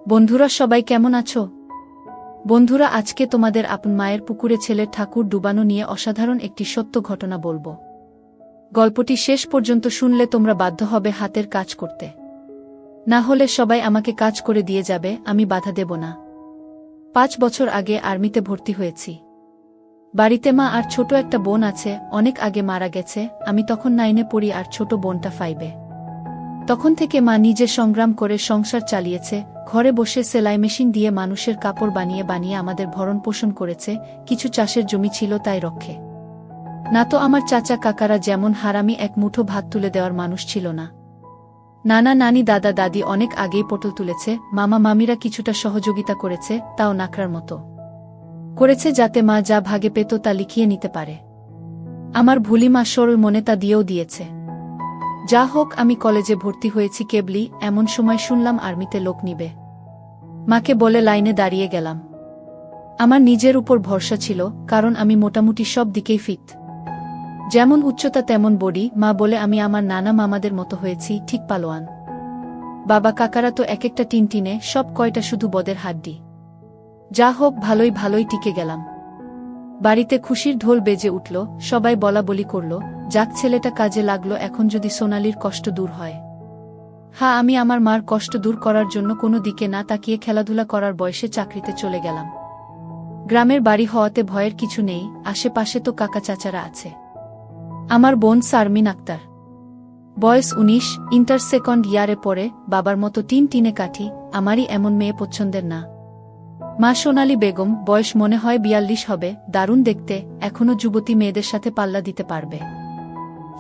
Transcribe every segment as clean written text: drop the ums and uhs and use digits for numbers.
বন্ধুরা সবাই কেমন আছো? বন্ধুরা আজকে তোমাদের আপন মায়ের পুকুরে ছেলের ঠাকুর ডুবানো নিয়ে অসাধারণ একটি সত্য ঘটনা বলবো। গল্পটি শেষ পর্যন্ত শুনলে তোমরা বাধ্য হবে হাতের কাজ করতে। না হলে সবাই আমাকে কাজ করে দিয়ে যাবে, আমি বাধা দেব না। 5 বছর আগে আর্মিতে ভর্তি হয়েছি। বাড়িতে মা আর ছোট একটা বোন আছে, অনেক আগে মারা গেছে। আমি তখন 9-এ পড়ি আর ছোট বোনটা 5-এ। তখন থেকে মা নিজে সংগ্রাম করে সংসার চালিয়েছে, ঘরে বসে সেলাই মেশিন দিয়ে মানুষের কাপড় বানিয়ে বানিয়ে আমাদের ভরণ পোষণ করেছে। কিছু চাষের জমি ছিল তাই রক্ষে। না তো আমার চাচা কাকারা যেমন হারামি এক মুঠো ভাত তুলে দেওয়ার মানুষ ছিল না। নানা নানি দাদা দাদি অনেক আগেই পটল তুলেছে, মামা মামিরা কিছুটা সহযোগিতা করেছে, তাও নাকড়ার মতো করেছে যাতে মা যা ভাগে পেত তা লিখিয়ে নিতে পারে। আমার ভুলি মা সরল মনে তা দিয়েও দিয়েছে। যা হোক, আমি কলেজে ভর্তি হয়েছি কেবলই, এমন সময় শুনলাম আর্মিতে লোক নিবে। মাকে বলে লাইনে দাঁড়িয়ে গেলাম। আমার নিজের উপর ভরসা ছিল, কারণ আমি মোটামুটি সব দিকেই ফিট। যেমন উচ্চতা তেমন বডি। মা বলে আমি আমার নানা মামাদের মতো হয়েছি, ঠিক পালোয়ান। বাবা কাকারা তো এক একটা টিনটিনে, সব কয়টা শুধু বদের হাড্ডি। যা হোক, ভালোই ভালোই টিকে গেলাম। বাড়িতে খুশির ঢোল বেজে উঠল, সবাই বলা বলি করল, যাক ছেলেটা কাজে লাগলো, এখন যদি সোনালির কষ্ট দূর হয়। হ্যাঁ, আমি আমার মার কষ্ট দূর করার জন্য কোনো দিকে না তাকিয়ে খেলাধুলা করার বয়সে চাকরিতে চলে গেলাম। গ্রামের বাড়ি হওয়াতে ভয়ের কিছু নেই, আশেপাশে তো কাকা চাচারা আছে। আমার বোন শারমিন আক্তার, বয়স 19, ইন্টার সেকেন্ড ইয়ারে পড়ে। বাবার মতো টিনে কাঠি, আমারই এমন মেয়ে পছন্দের না। মা সোনালী বেগম, বয়স মনে হয় 42 হবে, দারুণ দেখতে, এখনো যুবতী মেয়েদের সাথে পাল্লা দিতে পারবে।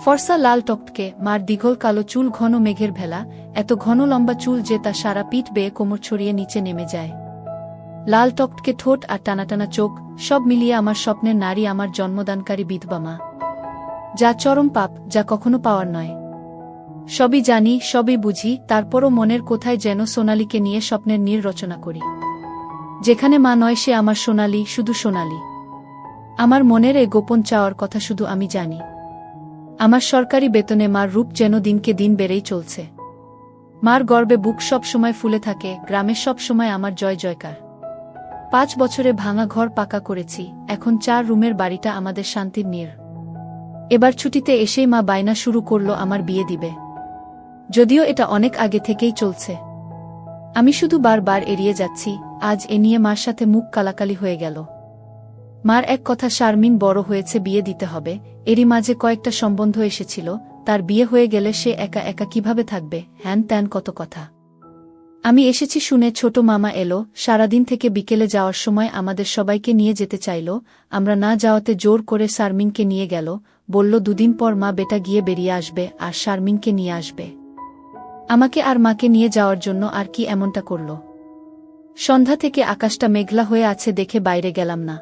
ফর্সা লাল টকটকে, মার দীঘল কালো চুল, ঘন মেঘের ভেলা, এত ঘন লম্বা চুল যে তা সারা পিঠ বেয়ে কোমর ছড়িয়ে নিচে নেমে যায়। লাল টকটকে ঠোঁট আর টানাটানা চোখ, সব মিলিয়ে আমার স্বপ্নের নারী, আমার জন্মদানকারী বিধবা মা। যা চরম পাপ, যা কখনো পাওয়ার নয়। সবই জানি, সবই বুঝি, তারপরও মনের কোথায় যেন সোনালীকে নিয়ে স্বপ্নের নীড় রচনা করি। যেখানে মা নয় সে আমার সোনালী, শুধু সোনালী। আমার মনের এই গোপন চাওয়ার কথা শুধু আমি জানি। আমার সরকারি বেতনে মার রূপ যেন দিনকে দিন বেড়েই চলছে। মার গর্বে বুক সব সময় ফুলে থাকে, গ্রামে সব সময় আমার জয় জয়কার। 5 বছরে ভাঙা ঘর পাকা করেছি, এখন 4 রুমের বাড়িটা আমাদের শান্তির নীড়। এবার ছুটিতে এসেই মা বায়না শুরু করল আমার বিয়ে দিবে। যদিও এটা অনেক আগে থেকেই চলছে, আমি শুধু বারবার এড়িয়ে যাচ্ছি। আজ এ নিয়ে মার সাথে মুখ কালাকালি হয়ে গেল। মার এক কথা, শারমিন বড় হয়েছে, বিয়ে দিতে হবে। এরই মাঝে কয়েকটা সম্বন্ধ এসেছিল, তার বিয়ে হয়ে গেলে সে একা একা কিভাবে থাকবে, হ্যান ত্যান কত কথা। আমি এসেছি শুনে ছোট মামা এলো, সারাদিন থেকে বিকেলে যাওয়ার সময় আমাদের সবাইকে নিয়ে যেতে চাইল। আমরা না যাওয়াতে জোর করে শারমিনকে নিয়ে গেল, বলল 2 দিন পর মা বেটা গিয়ে বেরিয়ে আসবে আর শারমিনকে নিয়ে আসবে। আমাকে আর মাকে নিয়ে যাওয়ার জন্য আর কি এমনটা করল। সন্ধ্যা থেকে আকাশটা মেঘলা হয়ে আছে দেখে বাইরে গেলাম না।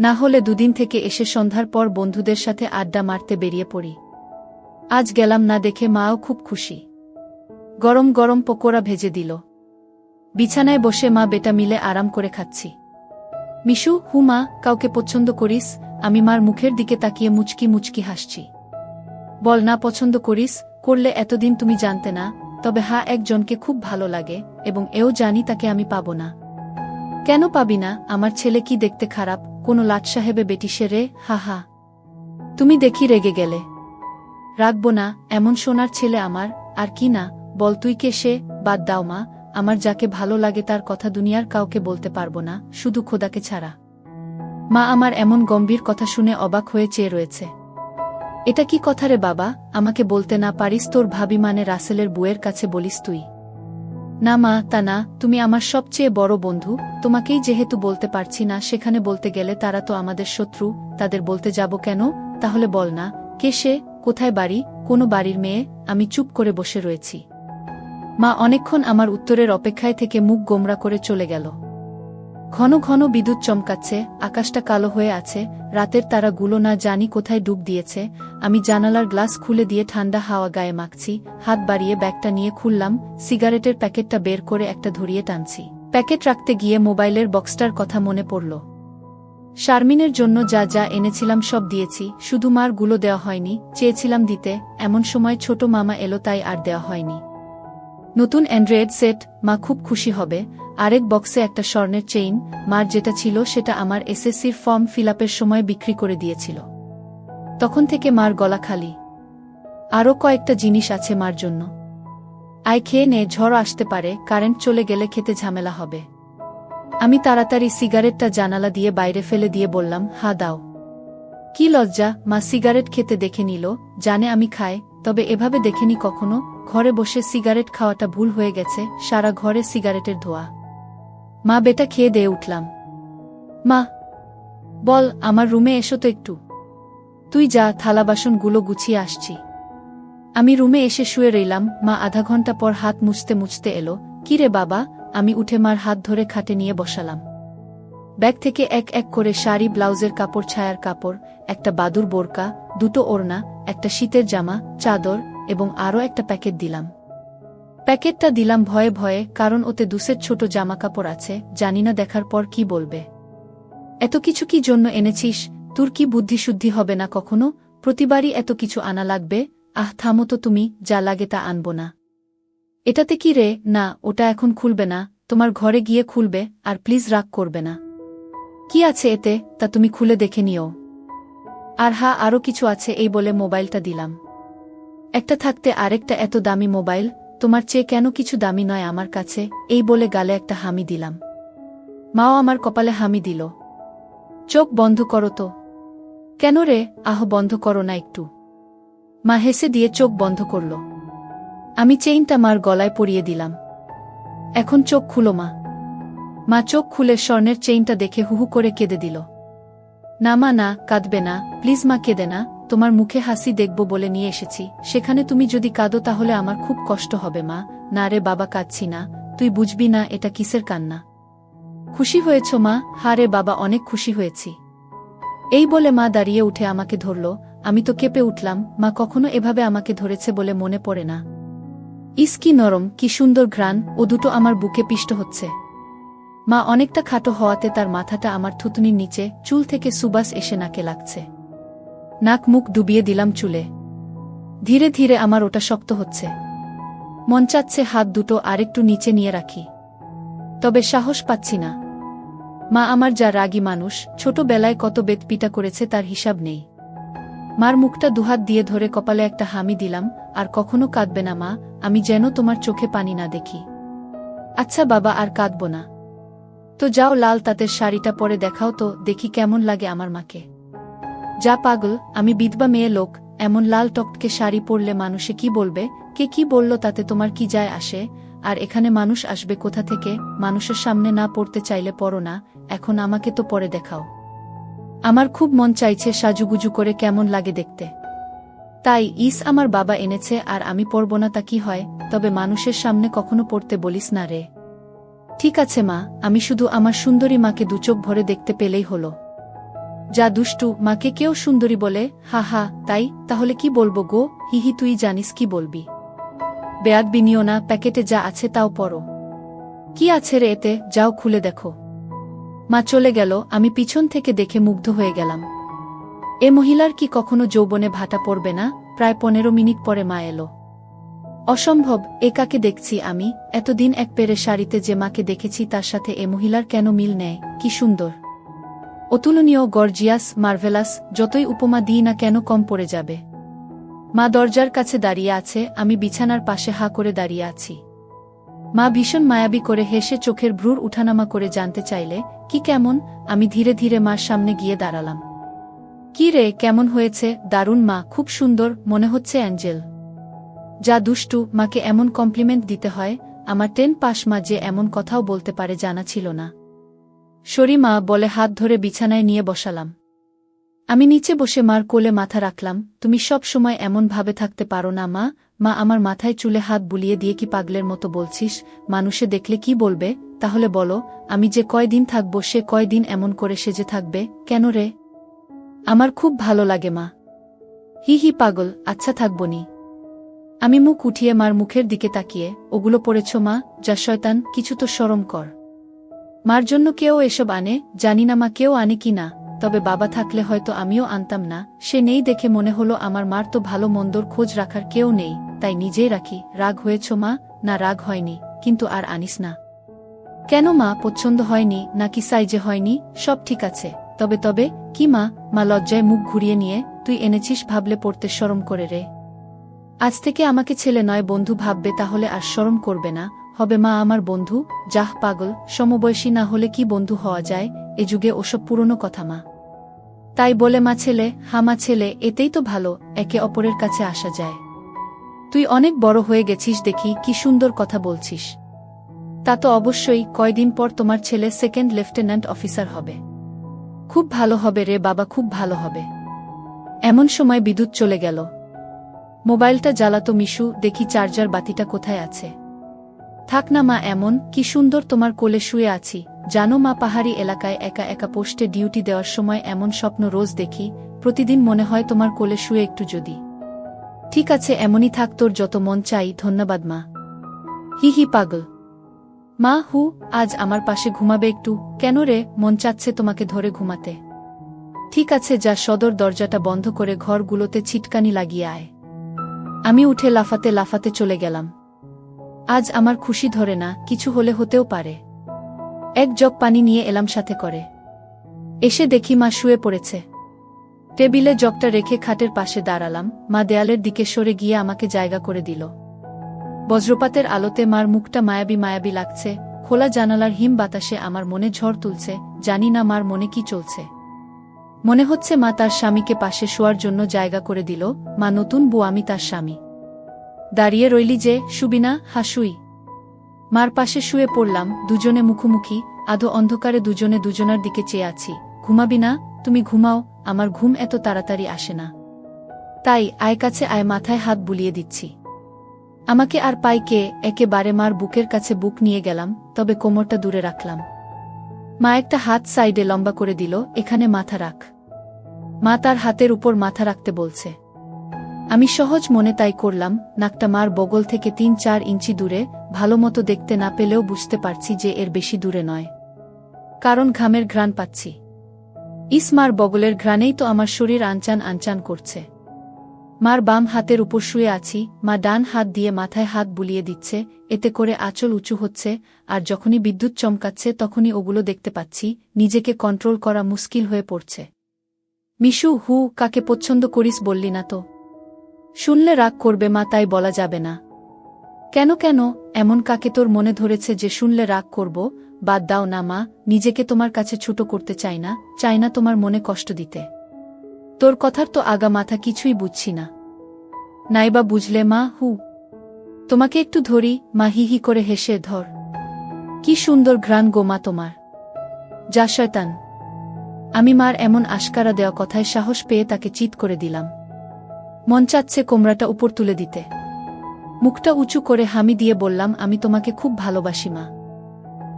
না হলে 2 দিন থেকে এসে সন্ধ্যার পর বন্ধুদের সাথে আড্ডা মারতে বেরিয়ে পড়ি। আজ গেলাম না দেখে মাও খুব খুশি। গরম গরম পকোড়া ভেজে দিল। বিছানায় বসে মা বেটা মিলে আরাম করে খাচ্ছি। মিশু, হুমা, কাউকে পছন্দ করিস? আমি মার মুখের দিকে তাকিয়ে মুচকি মুচকি হাসছি। বল না পছন্দ করিস, করলে এতদিন তুমি জানতে না। তবে হ্যাঁ, একজনকে খুব ভালো লাগে, এবং এও জানি তাকে আমি পাবো না। কেন পাবি না? আমার ছেলে কি দেখতে খারাপ? কোনো লাট সাহেবে বেটি সে রে? হা হা, তুমি দেখি রেগে গেলে। রাখবো না, এমন সোনার ছেলে আমার। আর কি না, বল তুই কে সে? বাদ দাও মা, আমার যাকে ভালো লাগে তার কথা দুনিয়ার কাউকে বলতে পারবো না, শুধু খোদাকে ছাড়া। মা আমার এমন গম্ভীর কথা শুনে অবাক হয়ে চেয়ে রয়েছে। এটা কি কথা রে বাবা? আমাকে বলতে না পারিস তোর ভাবি মানে রাসেলের বউয়ের কাছে বলিস তুই? না মা, তা না, তুমি আমার সবচেয়ে বড় বন্ধু, তোমাকেই যেহেতু বলতে পারছি না, সেখানে বলতে গেলে তারা তো আমাদের শত্রু, তাদের বলতে যাব কেন? তাহলে বল না, কে সে, কোথায় বাড়ি, কোনো বাড়ির মেয়ে? আমি চুপ করে বসে রয়েছি। মা অনেকক্ষণ আমার উত্তরের অপেক্ষায় থেকে মুখ গোমরা করে চলে গেল। ঘন ঘন বিদ্যুৎ চমকাচ্ছে, আকাশটা কালো হয়ে আছে, রাতের তারাগুলো না জানি কোথায় ডুব দিয়েছে। আমি জানালার গ্লাস খুলে দিয়ে ঠান্ডা হাওয়া গায়ে মাখছি, হাত বাড়িয়ে ব্যাগটা নিয়ে খুললাম, সিগারেটের প্যাকেটটা বের করে একটা ধরিয়ে টানছি। প্যাকেট রাখতে গিয়ে মোবাইলের বক্সটার কথা মনে পড়ল। শারমিনের জন্য যা যা এনেছিলাম সব দিয়েছি, শুধু মার গুলো দেওয়া হয়নি, চেয়েছিলাম দিতে, এমন সময় ছোট মামা এলো তাই আর দেওয়া হয়নি। নতুন অ্যান্ড্রয়েড সেট, মা খুব খুশি হবে। আরেক বক্সে একটা স্বর্ণের চেইন, মার যেটা ছিল সেটা আমার এসএসসির ফর্ম ফিলআপের সময় বিক্রি করে দিয়েছিল। তখন থেকে মার গলা খালি। আরও কয়েকটা জিনিস আছে মার জন্য। আয় খেয়ে নে, ঝড় আসতে পারে, কারেন্ট চলে গেলে খেতে ঝামেলা হবে। আমি তাড়াতাড়ি সিগারেটটা জানালা দিয়ে বাইরে ফেলে দিয়ে বললাম, হা দাও। কি লজ্জা! মা সিগারেট খেতে দেখে নিল, জানে আমি খাই, তবে এভাবে দেখেনি কখনো। ঘরে বসে সিগারেট খাওয়াটা ভুল হয়ে গেছে, সারা ঘরে সিগারেটের ধোঁয়া। মা বেটা খেয়ে দিয়ে উঠলাম। মা বল, আমার রুমে এসো তো একটু। তুই যা, থালা বাসনগুলো গুছিয়ে আসছি। আমি রুমে এসে শুয়ে রইলাম। মা আধা ঘন্টা পর হাত মুছতে মুছতে এলো। কি রে বাবা? আমি উঠে মার হাত ধরে খাটে নিয়ে বসালাম। ব্যাগ থেকে এক এক করে শাড়ি, ব্লাউজের কাপড়, ছায়ার কাপড়, একটা বাদুর বোরকা, দুটো ওড়না, একটা শীতের জামা, চাদর এবং আরও একটা প্যাকেট দিলাম। প্যাকেটটা দিলাম ভয়ে ভয়ে, কারণ ওতে দুসেট ছোট জামা কাপড় আছে, জানি না দেখার পর কি বলবে। এত কিছু কি জন্য এনেছিস? তোর কি বুদ্ধিশুদ্ধি হবে না কখনো? প্রতিবারই এত কিছু আনা লাগবে? আহ থামো তো তুমি, যা লাগে তা আনবো না। এটাতে কি রে? না, ওটা এখন খুলবে না, তোমার ঘরে গিয়ে খুলবে, আর প্লিজ রাগ করবে না। কি আছে এতে, তা তুমি খুলে দেখে নিও। আর হ্যাঁ, আরও কিছু আছে, এই বলে মোবাইলটা দিলাম। একটা থাকতে আরেকটা এত দামি মোবাইল, তোমার চেয়ে কেন কিছু দামি নয় আমার কাছে, এই বলে গালে একটা হামি দিলাম। মাও আমার কপালে হামি দিল। চোখ বন্ধ করো তো। কেন রে? আহ বন্ধ করো না একটু। মা হেসে দিয়ে চোখ বন্ধ করল। আমি চেইনটা মার গলায় পরিয়ে দিলাম। এখন চোখ খুলো মা। মা চোখ খুলে স্বর্ণের চেইনটা দেখে হুহু করে কেঁদে দিল। না মা, না, কাঁদবে না, প্লিজ মা, কেঁদে না, তোমার মুখে হাসি দেখব বলে নিয়ে এসেছি, সেখানে তুমি যদি কাঁদো তাহলে আমার খুব কষ্ট হবে মা। না রে বাবা, কাঁদছি না, তুই বুঝবি না এটা কিসের কান্না। খুশি হয়েছ মা? হা রে বাবা, অনেক খুশি হয়েছি। এই বলে মা দাঁড়িয়ে উঠে আমাকে ধরল। আমি তো কেঁপে উঠলাম। মা কখনো এভাবে আমাকে ধরেছে বলে মনে পড়ে না। ইস কি নরম, কি সুন্দর ঘ্রাণ, ও দুটো আমার বুকে পিষ্ট হচ্ছে। মা অনেকটা খাটো হওয়াতে তার মাথাটা আমার থুতনির নিচে, চুল থেকে সুবাস এসে নাকে লাগছে। নাক মুখ ডুবিয়ে দিলাম চুলে। ধীরে ধীরে আমার ওটা শক্ত হচ্ছে। মন চাচ্ছে হাত দুটো আরেকটু নিচে নিয়ে রাখি, তবে সাহস পাচ্ছি না। মা আমার যা রাগী মানুষ, ছোটবেলায় কত বেত পিটা করেছে তার হিসাব নেই। মার মুখটা দুহাত দিয়ে ধরে কপালে একটা হামি দিলাম। আর কখনো কাঁদবে না মা, আমি যেন তোমার চোখে পানি না দেখি। আচ্ছা বাবা, আর কাঁদব না। তো যাও, লাল তাঁতের শাড়িটা পরে দেখাও তো, দেখি কেমন লাগে আমার মাকে। যা পাগল, আমি বিধবা মেয়ে লোক, এমন লাল টকটকে শাড়ি পরলে মানুষে কি বলবে? কে কি বলল তাতে তোমার কি যায় আসে? আর এখানে মানুষ আসবে কোথা থেকে? মানুষের সামনে না পড়তে চাইলে পড়ো না, এখন আমাকে তো পরে দেখাও। আমার খুব মন চাইছে সাজুগুজু করে কেমন লাগে দেখতে। তাই আমার বাবা এনেছে, আর আমি পরব না তা কি হয়? তবে মানুষের সামনে কখনো পড়তে বলিস না রে। ঠিক আছে মা, আমি শুধু আমার সুন্দরী মাকে দুচোখ ভরে দেখতে পেলেই হলো। যা দুষ্টু, মাকে কেউ সুন্দরী বলে? হা হা, তাই? তাহলে কি বলবো গো? হিহি, তুই জানিস কি বলবি। বেয়াদবি নিও না, প্যাকেটে যা আছে তাও পড়ো। কি আছে রে এতে? যাও খুলে দেখো। মা চলে গেল। আমি পিছন থেকে দেখে মুগ্ধ হয়ে গেলাম। এ মহিলার কি কখনো যৌবনে ভাটা পড়বে না? প্রায় 15 মিনিট পরে মা এলো। অসম্ভব, এ কাকে দেখছি আমি? এতদিন এক পেরে শাড়িতে যে মাকে দেখেছি তার সাথে এ মহিলার কেন মিল নেয়? কি সুন্দর, অতুলনীয়, গর্জিয়াস, মার্ভেলাস, যতই উপমা দিই না কেন কম পড়ে যাবে। মা দরজার কাছে দাঁড়িয়ে আছে, আমি বিছানার পাশে হা করে দাঁড়িয়ে আছি। মা ভীষণ মায়াবী করে হেসে চোখের ভ্রুর উঠানামা করে জানতে চাইলে, কি কেমন? আমি ধীরে ধীরে মার সামনে গিয়ে দাঁড়ালাম। কি রে, কেমন হয়েছে? দারুণ মা, খুব সুন্দর, মনে হচ্ছে অ্যাঞ্জেল। যা দুষ্টু, মাকে এমন কমপ্লিমেন্ট দিতে হয়? আমার 10 পাস মা যে এমন কথাও বলতে পারে জানা ছিল না। সরি মা বলে হাত ধরে বিছানায় নিয়ে বসালাম। আমি নিচে বসে মার কোলে মাথা রাখলাম। তুমি সব সময় এমন ভাবে থাকতে পারো না মা? মা আমার মাথায় চুলে হাত বুলিয়ে দিয়ে, কি পাগলের মতো বলছিস? মানুষে দেখলে কি বলবে? তাহলে বলো, আমি যে কয়দিন থাকবো সে কয়দিন এমন করে সেজে থাকবে কেন রে? আমার খুব ভালো লাগে মা। হি হি পাগল, আচ্ছা থাকবনি। আমি মুখ উঠিয়ে মার মুখের দিকে তাকিয়ে, ওগুলো পড়েছ মা? যা শয়তান, কিছু তো শরম কর। মার জন্য কেউ এসব আনে? জানি না মা কেউ আনে কি না, তবে বাবা থাকলে হয়তো আমিও আনতাম না। সে নেই দেখে মনে হলো আমার মার তো ভালো মন্দর খোঁজ রাখার কেউ নেই, তাই নিজেই রাখি। রাগ হয়েছ মা? না রাগ হয়নি, কিন্তু আর আনিস না। কেন মা, পছন্দ হয়নি নাকি সাইজে হয়নি? সব ঠিক আছে। তবে তবে কি মা? মা লজ্জায় মুখ ঘুরিয়ে নিয়ে, তুই এনেছিস ভাবলে পড়তে শরম করে রে। আজ থেকে আমাকে ছেলে নয় বন্ধু ভাববে, তাহলে আর শরম করবে না। হবে মা আমার বন্ধু। যাহ পাগল, সমবয়সী না হলে কি বন্ধু হওয়া যায়? এ যুগে ওসব পুরনো কথা মা। তাই বলে মা ছেলে, হামা ছেলে, এতেই তো ভালো, একে অপরের কাছে আসা যায়। তুই অনেক বড় হয়ে গেছিস দেখি, কি সুন্দর কথা বলছিস। তা তো অবশ্যই, কয়দিন পর তোমার ছেলে সেকেন্ড লেফটেন্যান্ট অফিসার হবে। খুব ভালো হবে রে বাবা, খুব ভালো হবে। এমন সময় বিদ্যুৎ চলে গেল। মোবাইলটা জ্বালাতো মিশু, দেখি চার্জার বাতিটা কোথায় আছে। থাক না মা, এমন কি সুন্দর তোমার কোলে শুয়ে আছি। জানো মা, পাহাড়ি এলাকায় একা একা পোস্টে ডিউটি দেওয়ার সময় এমন স্বপ্ন রোজ দেখি। প্রতিদিন মনে হয় তোমার কোলে শুয়ে একটু যদি। ঠিক আছে, এমনই থাক, তোর যত মন চাই। ধন্যবাদ মা। হি হি পাগল। মা হু, আজ আমার পাশে ঘুমাবে একটু? কেন রে, মন চাচ্ছে তোমাকে ধরে ঘুমাতে। ঠিক আছে, যা সদর দরজাটা বন্ধ করে ঘরগুলোতে ছিটকানি লাগিয়ে আয়। আমি উঠে লাফাতে লাফাতে চলে গেলাম। আজ আমার খুশি ধরে না, কিছু হলে হতেও পারে। এক জগ পানি নিয়ে এলাম সাথে করে। এসে দেখি মা শুয়ে পড়েছে। টেবিলে জগটা রেখে খাটের পাশে দাঁড়ালাম। মা দেয়ালের দিকে সরে গিয়ে আমাকে জায়গা করে দিল। বজ্রপাতের আলোতে মার মুখটা মায়াবী মায়াবী লাগছে। খোলা জানালার হিম বাতাসে আমার মনে ঝড় তুলছে। জানি না মার মনে কি চলছে। মনে হচ্ছে মা তার স্বামীকে পাশে শোয়ার জন্য জায়গা করে দিল। মা নতুন বউ, আমি তার স্বামী। দাঁড়িয়ে রইলি যে, শুবি না? হাসুই। মার পাশে শুয়ে পড়লাম, দুজনে মুখোমুখি। আধো অন্ধকারে দুজনে দুজনার দিকে চেয়ে আছি। ঘুমাবি না? তুমি ঘুমাও, আমার ঘুম এত তাড়াতাড়ি আসে না। তাই আয় কাছে আয়, মাথায় হাত বুলিয়ে দিচ্ছি। আমাকে আর পাই কে? একেবারে মার বুকের কাছে বুক নিয়ে গেলাম, তবে কোমরটা দূরে রাখলাম। মা একটা হাত সাইডে লম্বা করে দিল, এখানে মাথা রাখ। মা তার হাতের উপর মাথা রাখতে বলছে। আমি সহজ মনে তাই করলাম। নাকটা মার বগল থেকে ৩-৪ ইঞ্চি দূরে। ভালোমতো দেখতে না পেলেও বুঝতে পারছি যে এর বেশি দূরে নয়, কারণ ঘামের ঘ্রাণ পাচ্ছি। ইস, মার বগলের ঘ্রাণেই তো আমার শরীর আনচান আনচান করছে। মার বাম হাতের উপর শুয়ে আছি। মা ডান হাত দিয়ে মাথায় হাত বুলিয়ে দিচ্ছে, এতে করে আঁচল উঁচু হচ্ছে। আর যখনই বিদ্যুৎ চমকাচ্ছে তখনই ওগুলো দেখতে পাচ্ছি। নিজেকে কন্ট্রোল করা মুশকিল হয়ে পড়ছে। মিশু, হু, কাকে পছন্দ করিস বললি না তো? শুনলে রাগ করবে মা, তাই বলা যাবে না। কেন কেন, এমন কাকে তোর মনে ধরেছে যে শুনলে রাগ করব? বাদ দাও না মা, নিজেকে তোমার কাছে ছোট করতে চাই না, চাই না তোমার মনে কষ্ট দিতে। তোর কথার তো আগা মাথা কিছুই বুঝছি না। নাইবা বুঝলে মা, হু। তোমাকে একটু ধরি। মা হি হি করে হেসে, ধর। কি সুন্দর ঘ্রাণ গো মা তোমার। যা শয়তান। আমি মার এমন আশকারা দেওয়া কথায় সাহস পেয়ে তাকে চিৎ করে দিলাম। মন চাচ্ছে কোমরাটা উপর তুলে দিতে। মুখটা উঁচু করে হামি দিয়ে বললাম, আমি তোমাকে খুব ভালোবাসি মা।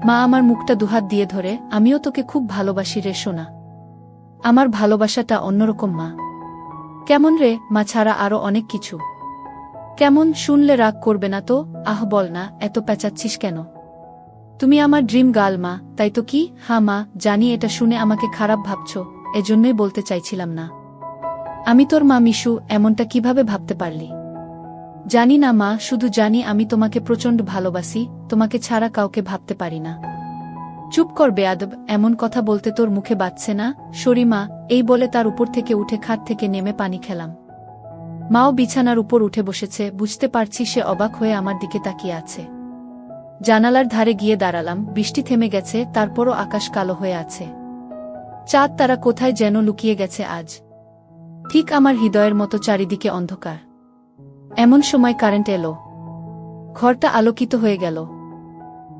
মা আমার মুখটা দুহাত দিয়ে ধরে, আমিও তোকে খুব ভালোবাসি রে সোনা। আমার ভালোবাসাটা অন্যরকম মা। কেমন রে? মা ছাড়া আরো অনেক কিছু। কেমন? শুনলে রাগ করবে না তো? আহ বল না, এত পেঁচাচ্ছিস কেন? তুমি আমার ড্রিম গার্ল মা, তাই তো? কি? হ্যাঁ মা, জানি এটা শুনে আমাকে খারাপ ভাবছ, এজন্যই বলতে চাইছিলাম না। আমি তোর মা মিশু, এমনটা কিভাবে ভাবতে পারলি? জানি না মা, শুধু জানি আমি তোমাকে প্রচণ্ড ভালোবাসি, তোমাকে ছাড়া কাউকে ভাবতে পারি না। চুপ কর বেয়াদব, এমন কথা বলতে তোর মুখে বাজছে না? সরি মা। এই বলে তার উপর থেকে উঠে খাট থেকে নেমে পানি খেলাম। মাও বিছানার উপর উঠে বসেছে। বুঝতে পারছি সে অবাক হয়ে আমার দিকে তাকিয়ে আছে। জানালার ধারে গিয়ে দাঁড়ালাম। বৃষ্টি থেমে গেছে, তারপরও আকাশ কালো হয়ে আছে। চাঁদ তারা কোথায় যেন লুকিয়ে গেছে আজ। ঠিক আমার হৃদয়ের মতো চারিদিকে অন্ধকার। এমন সময় কারেন্ট এলো। ঘরটা আলোকিত হয়ে গেল।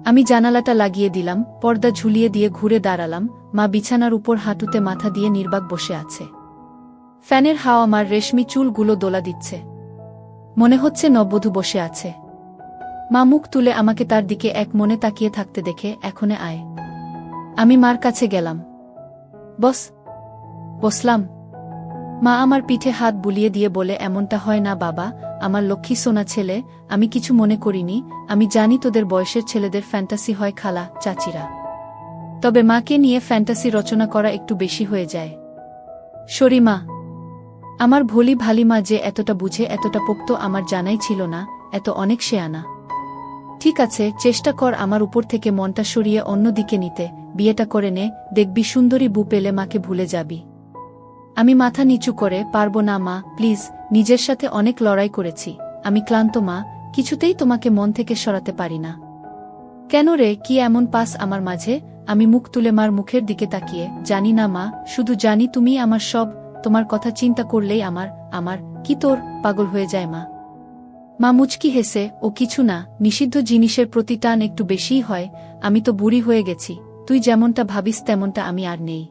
আমি জানালাটা লাগিয়ে দিলাম, পর্দা ঝুলিয়ে দিয়ে ঘুরে দাঁড়ালাম। মা বিছানার উপর হাঁটুতে মাথা দিয়ে নির্বাক বসে আছে। ফ্যানের হাওয়া আমার রেশমি চুলগুলো দোলা দিচ্ছে। মনে হচ্ছে নববধূ বসে আছে। মা মুখ তুলে আমাকে তার দিকে এক মনে তাকিয়ে থাকতে দেখে, এখনে আয়। আমি মার কাছে গেলাম। বস। বসলাম। মা আমার পিঠে হাত বুলিয়ে দিয়ে বলে, এমনটা হয় না বাবা, আমার লক্ষ্মী সোনা ছেলে। আমি কিছু মনে করিনি। আমি জানি তোদের বয়সের ছেলেদের ফ্যান্টাসি হয় খালা, চাচিরা। তবে মাকে নিয়ে ফ্যান্টাসি রচনা করা একটু বেশি হয়ে যায়। সরি মা। আমার ভোলি ভালি মা যে এতটা বুঝে, এতটা পোক্ত আমার জানাই ছিল না। এত অনেক শেয়ানা। ঠিক আছে, চেষ্টা কর আমার উপর থেকে মনটা সরিয়ে অন্য দিকে নিতে, বিয়েটা করে নে, দেখবি সুন্দরী বউ পেলে মাকে ভুলে যাবি। আমি মাথা নিচু করে, পারবো না মা, প্লিজ, নিজের সাথে অনেক লড়াই করেছি, আমি ক্লান্ত মা, কিছুতেই তোমাকে মন থেকে সরাতে পারি না। কেন রে, কি এমন পাস আমার মাঝে? আমি মুখ তুলে মার মুখের দিকে তাকিয়ে, জানি না মা, শুধু জানি তুমি আমার সব, তোমার কথা চিন্তা করলেই আমার কি তোর পাগল হয়ে যায় মা। মা মুচকি হেসে, ও কিছু না, নিষিদ্ধ জিনিসের প্রতি টান একটু বেশিই হয়, আমি তো বুড়ি হয়ে গেছি, তুই যেমনটা ভাবিস তেমনটা আমি আর নেই।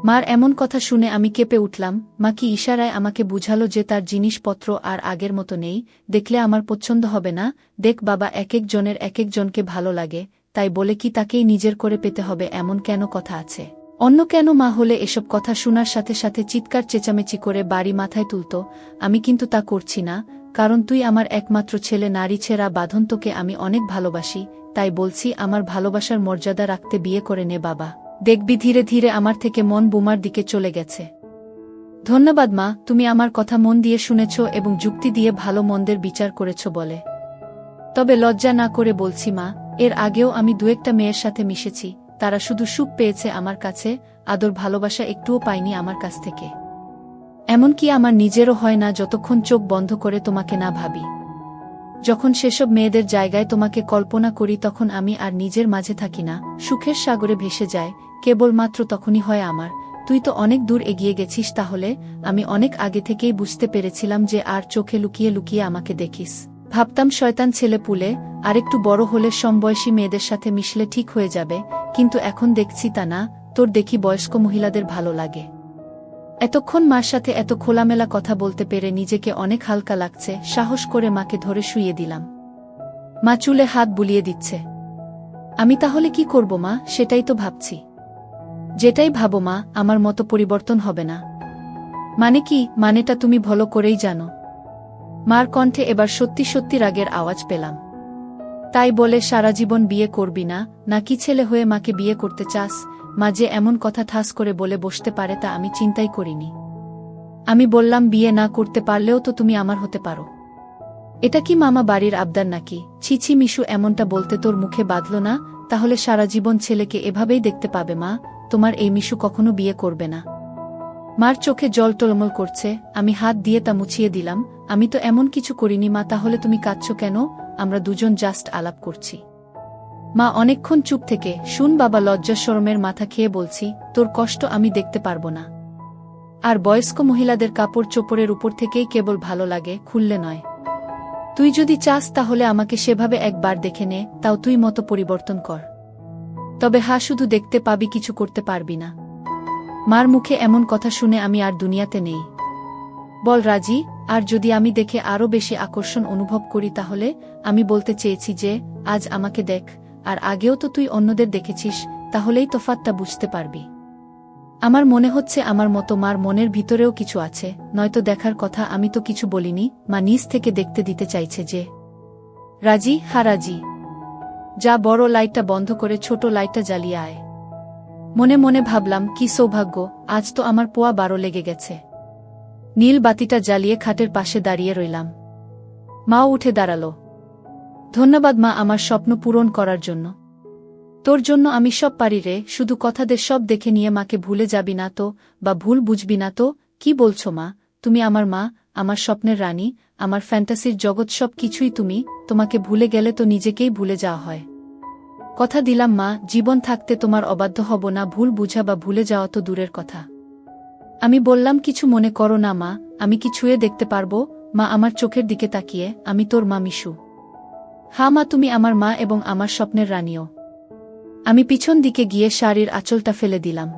মার এমন কথা শুনে আমি কেঁপে উঠলাম। মা কি ইশারায় আমাকে বুঝালো যে তার জিনিসপত্র আর আগের মতো নেই, দেখলে আমার পছন্দ হবে না? দেখ বাবা, এক একজনের এক একজনকে ভালো লাগে, তাই বলে কি তাকেই নিজের করে পেতে হবে এমন কেন কথা আছে? অন্য কেন মা হলে এসব কথা শোনার সাথে সাথে চিৎকার চেঁচামেচি করে বাড়ি মাথায় তুলত। আমি কিন্তু তা করছি না, কারণ তুই আমার একমাত্র ছেলে, নারী ছেঁড়া বাঁধন, তোকে আমি অনেক ভালোবাসি, তাই বলছি আমার ভালোবাসার মর্যাদা রাখতে বিয়ে করে নে বাবা, দেখবি ধীরে ধীরে আমার থেকে মন বোমার দিকে চলে গেছে। ধন্যবাদ মা, তুমি আমার কথা মন দিয়ে শুনেছ এবং যুক্তি দিয়ে ভালো মন্দের বিচার করেছ বলে। তবে লজ্জা না করে বলছি মা, এর আগেও আমি দু একটা মেয়ের সাথে মিশেছি, তারা শুধু সুখ পেয়েছে আমার কাছে, আদর ভালোবাসা একটুও পাইনি আমার কাছ থেকে। এমনকি আমার নিজেরও হয় না যতক্ষণ চোখ বন্ধ করে তোমাকে না ভাবি। যখন সেসব মেয়েদের জায়গায় তোমাকে কল্পনা করি তখন আমি আর নিজের মাঝে থাকি না, সুখের সাগরে ভেসে যায়, কেবলমাত্র তখনই হয় আমার। তুই তো অনেক দূর এগিয়ে গেছিস, তাহলে আমি অনেক আগে থেকেই বুঝতে পেরেছিলাম যে আর চোখে লুকিয়ে লুকিয়ে আমাকে দেখিস। ভাবতাম শয়তান ছেলে পুলে, আরেকটু বড় হলে সমবয়সী মেয়েদের সাথে মিশলে ঠিক হয়ে যাবে, কিন্তু এখন দেখছি তা না, তোর দেখি বয়স্ক মহিলাদের ভালো লাগে। এতক্ষণ মার সাথে এত খোলামেলা কথা বলতে পেরে নিজেকে অনেক হালকা লাগছে। সাহস করে মাকে ধরে শুইয়ে দিলাম। মা চুলে হাত বুলিয়ে দিচ্ছে। আমি তাহলে কি করব মা? সেটাই তো ভাবছি। যেটাই ভাবো মা, আমার মতো পরিবর্তন হবে না। মানে কি? মানেটা তুমি ভালো করেই জানো। মার কণ্ঠে এবার সত্যি সত্যি রাগের আওয়াজ পেলাম। তাই বলে সারা জীবন বিয়ে করবি না, নাকি ছেলে হয়ে মাকে বিয়ে করতে চাস? মা যে এমন কথা ঠাস করে বলে বসতে পারে তা আমি চিন্তাই করিনি। আমি বললাম, বিয়ে না করতে পারলেও তো তুমি আমার হতে পারো। এটা কি মামা বাড়ির আবদার নাকি? ছি ছি মিশু, এমনটা বলতে তোর মুখে বাঁধল না? তাহলে সারা জীবন ছেলেকে এভাবেই দেখতে পাবে মা, তোমার এই মিশু কখনো বিয়ে করবে না। মার চোখে জল টলমল করছে, আমি হাত দিয়ে তা মুছিয়ে দিলাম। আমি তো এমন কিছু করিনি মা, তাহলে তুমি কাঁদছো কেন? আমরা দুজন জাস্ট আলাপ করছি। মা অনেকক্ষণ চুপ থেকে, শুন বাবা, লজ্জা শরমের মাথা খেয়ে বলছি, তোর কষ্ট আমি দেখতে পারবো না। আর বয়স্ক মহিলাদের কাপড় চোপড়ের উপর থেকেই কেবল ভালো লাগে, খুললে নয়। তুই যদি চাস তাহলে আমাকে সেভাবে একবার দেখে নে, তাও তুই মতো পরিবর্তন কর। তবে শুধু দেখতে পাবি, কিছু করতে পারবি না। মার মুখে এমন কথা শুনে আমি আর দুনিয়াতে নেই। বল রাজি? আর যদি আমি দেখে আরও বেশি আকর্ষণ অনুভব করি তাহলে? আমি বলতে চেয়েছি যে, আজ আমাকে দেখ, আর আগেও তো তুই অন্যদের দেখেছিস, তাহলেই তফাৎটা বুঝতে পারবি। আমার মনে হচ্ছে আমার মতো মার মনের ভিতরেও কিছু আছে, নয়তো দেখার কথা। আমি তো কিছু বলিনি, মা নিজ থেকে দেখতে দিতে চাইছে যে। রাজি? রাজি। যা, বড় লাইটটা বন্ধ করে ছোট লাইটটা জ্বালিয়ে আয়। মনে মনে ভাবলাম, কি সৌভাগ্য, আজ তো আমার পোয়া 12 লেগে গেছে। নীল বাতিটা জ্বালিয়ে খাটের পাশে দাঁড়িয়ে রইলাম। মাও উঠে দাঁড়ালো। ধন্যবাদ মা, আমার স্বপ্ন পূরণ করার জন্য। তোর জন্য আমি সব পারি রে, শুধু কথাদের সব দেখে নিয়ে মাকে ভুলে যাবি না তো, বা ভুল বুঝবি না তো? কি বলছো মা? তুমি আমার মা, আমার স্বপ্নের রানী, আমার ফ্যান্টাসির জগৎ, সব কিছুই তুমি। তোমাকে ভুলে গেলে তো নিজেকেই ভুলে যাওয়া হয়। কথা দিলাম মা, জীবন থাকতে তোমার অবাধ্য হব না। ভুল বুঝা বা ভুলে যাওয়া তো দূরের কথা। আমি বললাম, কিছু মনে করো না মা, আমি কি ছুঁয়ে দেখতে পারবো? মা আমার চোখের দিকে তাকিয়ে, আমি তোর মা মিশু। মা, তুমি আমার মা এবং আমার স্বপ্নের রানীও। আমি পিছন দিকে গিয়ে শাড়ির আঁচলটা ফেলে দিলাম।